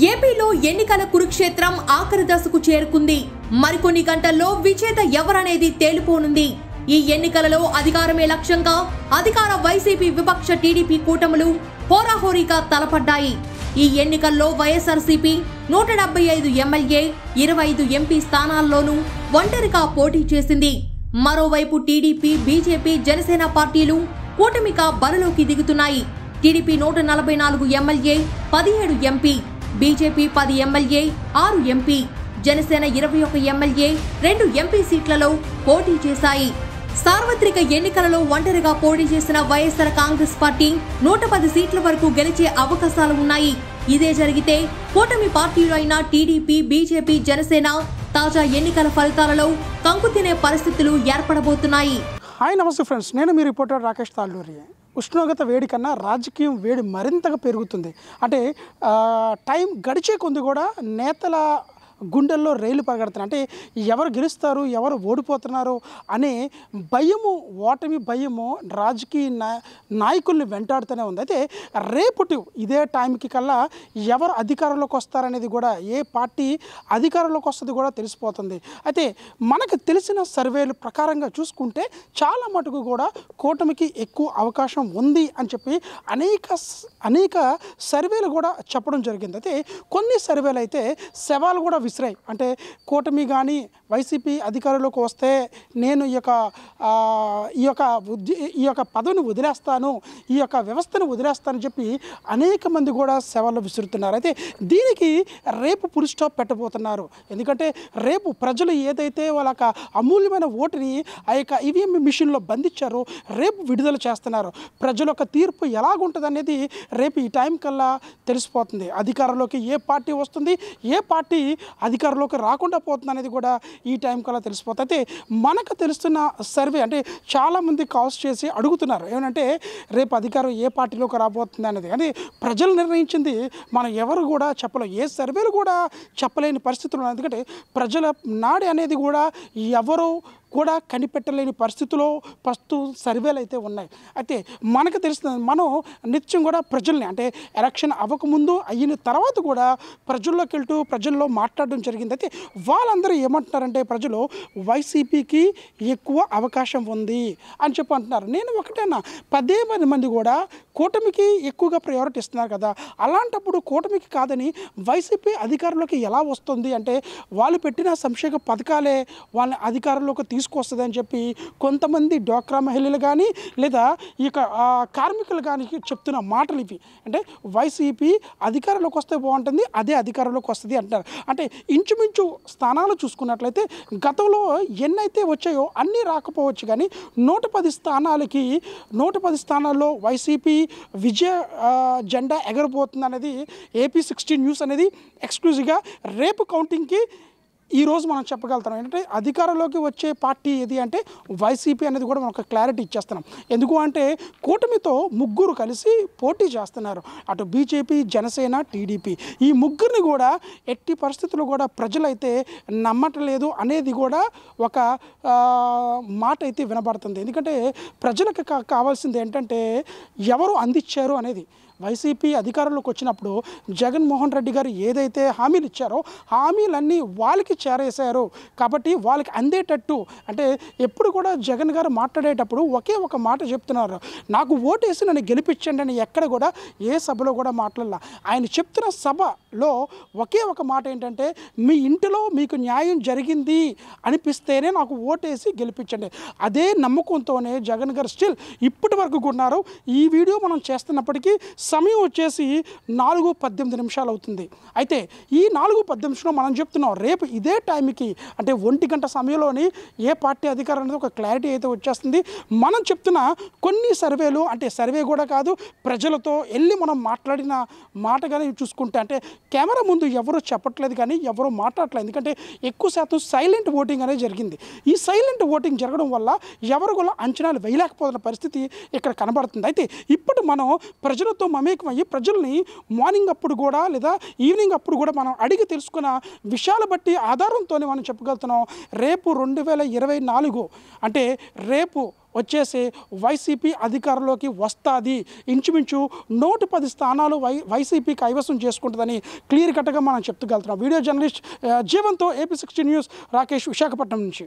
ఏపీలో ఎన్నికల కురుక్షేత్రం ఆఖరి దశకు చేరుకుంది. మరికొన్ని గంటల్లో విజేత ఎవరనేది తేలిపోనుంది. ఈ ఎన్నికలలో అధికారమే లక్ష్యంగా అధికార వైసీపీ విపక్ష టీడీపీ కూటములు హోరాహోరీగా తలపడ్డాయి. ఈ ఎన్నికల్లో వైఎస్ఆర్సీపీ 175 ఎమ్మెల్యే 25 ఎంపీ స్థానాల్లోనూ ఒంటరిగా పోటీ చేసింది. మరోవైపు టీడీపీ, బీజేపీ, జనసేన పార్టీలు కూటమిగా బరిలోకి దిగుతున్నాయి. TDP 144 MLA 17 MP, BJP 10 MLA 6 MP, Janasena 21 MLA 2 MP సీట్లలో పోటీ చేశాయి. సార్వత్రిక ఎన్నికలలో ఒంటరిగా పోటీ చేసిన వైఎస్ఆర్ కాంగ్రెస్ పార్టీ 110 సీట్ల వరకు గెలిచే అవకాశాలు ఉన్నాయి. ఇదే జరిగితే కూటమి పార్టీలు అయిన టీడీపీ, బీజేపీ, జనసేన తాజా ఎన్నికల ఫలితాలలో కంకు తినే పరిస్థితులు ఏర్పడబోతున్నాయి. హాయ్, నమస్తే ఫ్రెండ్స్, నేను మీ రిపోర్టర్ రాకేష్ తాళ్ళూరి. ఉష్ణోగ్రత వేడి కన్నా రాజకీయం వేడి మరింతగా పెరుగుతుంది. అంటే టైం గడిచే కొద్ది కూడా నేతల గుండెల్లో రైలు పరిగెడుతున్నాయి. అంటే ఎవరు గెలుస్తారు, ఎవరు ఓడిపోతున్నారు అనే భయము, ఓటమి భయము రాజకీయ నాయకుల్ని వెంటాడుతూనే ఉంది. అయితే రేపటి ఇదే టైంకి కల్లా ఎవరు అధికారంలోకి వస్తారనేది కూడా, ఏ పార్టీ అధికారంలోకి వస్తుంది కూడా తెలిసిపోతుంది. అయితే మనకు తెలిసిన సర్వేలు ప్రకారంగా చూసుకుంటే చాలా మటుకు కూడా కూటమికి ఎక్కువ అవకాశం ఉంది అని చెప్పి అనేక సర్వేలు కూడా చెప్పడం జరిగింది. అయితే కొన్ని సర్వేలు అయితే సవాలు కూడా విసిరాయి. అంటే కూటమి కానీ వైసీపీ అధికారంలోకి వస్తే నేను ఈ యొక్క పదవిని వదిలేస్తాను, ఈ యొక్క వ్యవస్థను వదిలేస్తానని చెప్పి అనేక మంది కూడా సవాళ్ళు విసురుతున్నారు. అయితే దీనికి రేపు ఫుల్ స్టాప్ పెట్టబోతున్నారు. ఎందుకంటే రేపు ప్రజలు ఏదైతే వాళ్ళ అమూల్యమైన ఓటుని ఆ యొక్క ఈవీఎం మిషన్లో బంధించారో రేపు విడుదల చేస్తున్నారు. ప్రజల యొక్క తీర్పు ఎలాగుంటుంది అనేది రేపు ఈ టైం కల్లా తెలిసిపోతుంది. అధికారంలోకి ఏ పార్టీ వస్తుంది, ఏ పార్టీ అధికారంలోకి రాకుండా పోతుంది అనేది కూడా ఈ టైం కల్లా తెలిసిపోతుంది. అయితే మనకు తెలుస్తున్న సర్వే, అంటే చాలామంది కాల్స్ చేసి అడుగుతున్నారు ఏమంటే రేపు అధికారం ఏ పార్టీలోకి రాబోతుంది అనేది. కానీ ప్రజలు నిర్ణయించింది మనం ఎవరు కూడా చెప్పలేం, ఏ సర్వేలు కూడా చెప్పలేని పరిస్థితులు ఉన్నాయి. ఎందుకంటే ప్రజల నాడి అనేది కూడా ఎవరు కూడా కనిపెట్టలేని పరిస్థితుల్లో ప్రస్తుతం సర్వేలు అయితే ఉన్నాయి. అయితే మనకు తెలుస్తుంది, మనం నిత్యం కూడా ప్రజల్ని, అంటే ఎలక్షన్ అవ్వకముందు అయిన తర్వాత కూడా ప్రజల్లోకి వెళ్తూ ప్రజల్లో మాట్లాడడం జరిగింది. అయితే వాళ్ళందరూ ఏమంటున్నారంటే ప్రజలు వైసీపీకి ఎక్కువ అవకాశం ఉంది అని చెప్పి అంటున్నారు. నేను ఒకటేనా, 10 మంది కూడా కూటమికి ఎక్కువగా ప్రయారిటీ ఇస్తున్నారు కదా, అలాంటప్పుడు కూటమికి కాదని వైసీపీ అధికారంలోకి ఎలా వస్తుంది అంటే వాళ్ళు పెట్టిన సంక్షేమ పథకాలే వాళ్ళని అధికారంలోకి తీసుకొస్తుంది అని చెప్పి కొంతమంది డ్వాక్రా మహిళలు కానీ లేదా ఇక కార్మికులు కానీ చెప్తున్న మాటలు ఇవి. అంటే వైసీపీ అధికారంలోకి వస్తే బాగుంటుంది, అదే అధికారంలోకి వస్తుంది అంటారు. అంటే ఇంచుమించు స్థానాలు చూసుకున్నట్లయితే గతంలో ఎన్నైతే వచ్చాయో అన్నీ రాకపోవచ్చు, కానీ 110 స్థానాల్లో వైసీపీ విజయ జెండా ఎగరబోతుంది అనేది AP16 న్యూస్ అనేది ఎక్స్క్లూజివ్గా రేపు కౌంటింగ్కి ఈరోజు మనం చెప్పగలుగుతాం. ఏంటంటే అధికారంలోకి వచ్చే పార్టీ ఏది అంటే వైసీపీ అనేది కూడా మనం ఒక క్లారిటీ ఇచ్చేస్తున్నాం. ఎందుకు అంటే కూటమితో ముగ్గురు కలిసి పోటీ చేస్తున్నారు. అటు బీజేపీ, జనసేన, టీడీపీ. ఈ ముగ్గురిని కూడా ఎట్టి పరిస్థితుల్లో కూడా ప్రజలైతే నమ్మట్లేదు అనేది కూడా ఒక మాట అయితే వినబడుతుంది. ఎందుకంటే ప్రజలకు కావాల్సింది ఏంటంటే ఎవరు అందించారు అనేది. వైసీపీ అధికారంలోకి వచ్చినప్పుడు జగన్మోహన్ రెడ్డి గారు ఏదైతే హామీలు ఇచ్చారో హామీలన్నీ వాళ్ళకి చేరేశారు. కాబట్టి వాళ్ళకి అందేటట్టు, అంటే ఎప్పుడు కూడా జగన్ గారు మాట్లాడేటప్పుడు ఒకే ఒక మాట చెప్తున్నారు, నాకు ఓటేసి నన్ను గెలిపించండి అని ఎక్కడ కూడా ఏ సభలో కూడా మాట్లాడాల. ఆయన చెప్తున్న సభలో ఒకే ఒక మాట ఏంటంటే మీ ఇంటిలో మీకు న్యాయం జరిగింది అనిపిస్తేనే నాకు ఓటేసి గెలిపించండి. అదే నమ్మకంతోనే జగన్ గారు స్టిల్ ఇప్పటి వరకు ఉన్నారు. ఈ వీడియో మనం చేస్తున్నప్పటికీ సమయం వచ్చేసి 4:18 అవుతుంది. అయితే ఈ 4:18 మనం చెప్తున్నాం రేపు ఇదే టైంకి, అంటే 1 గంట సమయంలోని ఏ పార్టీ అధికారం అనేది ఒక క్లారిటీ అయితే వచ్చేస్తుంది. మనం చెప్తున్న కొన్ని సర్వేలు, అంటే సర్వే కూడా కాదు, ప్రజలతో వెళ్ళి మనం మాట్లాడిన మాట కానీ చూసుకుంటే, అంటే కెమెరా ముందు ఎవరు చెప్పట్లేదు కానీ ఎవరు మాట్లాడట్లేదు. ఎందుకంటే ఎక్కువ శాతం సైలెంట్ ఓటింగ్ అనేది జరిగింది. ఈ సైలెంట్ ఓటింగ్ జరగడం వల్ల ఎవరు కూడా అంచనాలు వేయలేకపోతున్న పరిస్థితి ఇక్కడ కనబడుతుంది. అయితే ఇప్పుడు మనం ప్రజలతో మమేకమయ్యి ప్రజల్ని మార్నింగ్ అప్పుడు కూడా లేదా ఈవినింగ్ అప్పుడు కూడా మనం అడిగి తెలుసుకున్న విషయాల బట్టి ఆధారంతోనే మనం చెప్పగలుగుతున్నాం రేపు 2024 అంటే రేపు వచ్చేసి వైసీపీ అధికారంలోకి వస్తుంది, ఇంచుమించు 110 స్థానాలు వైసీపీ కైవసం చేసుకుంటుందని క్లియర్ కట్గా మనం చెప్తూ వెళ్తున్నాం. వీడియో జర్నలిస్ట్ జీవన్తో AP16 న్యూస్ రాకేష్, విశాఖపట్నం నుంచి.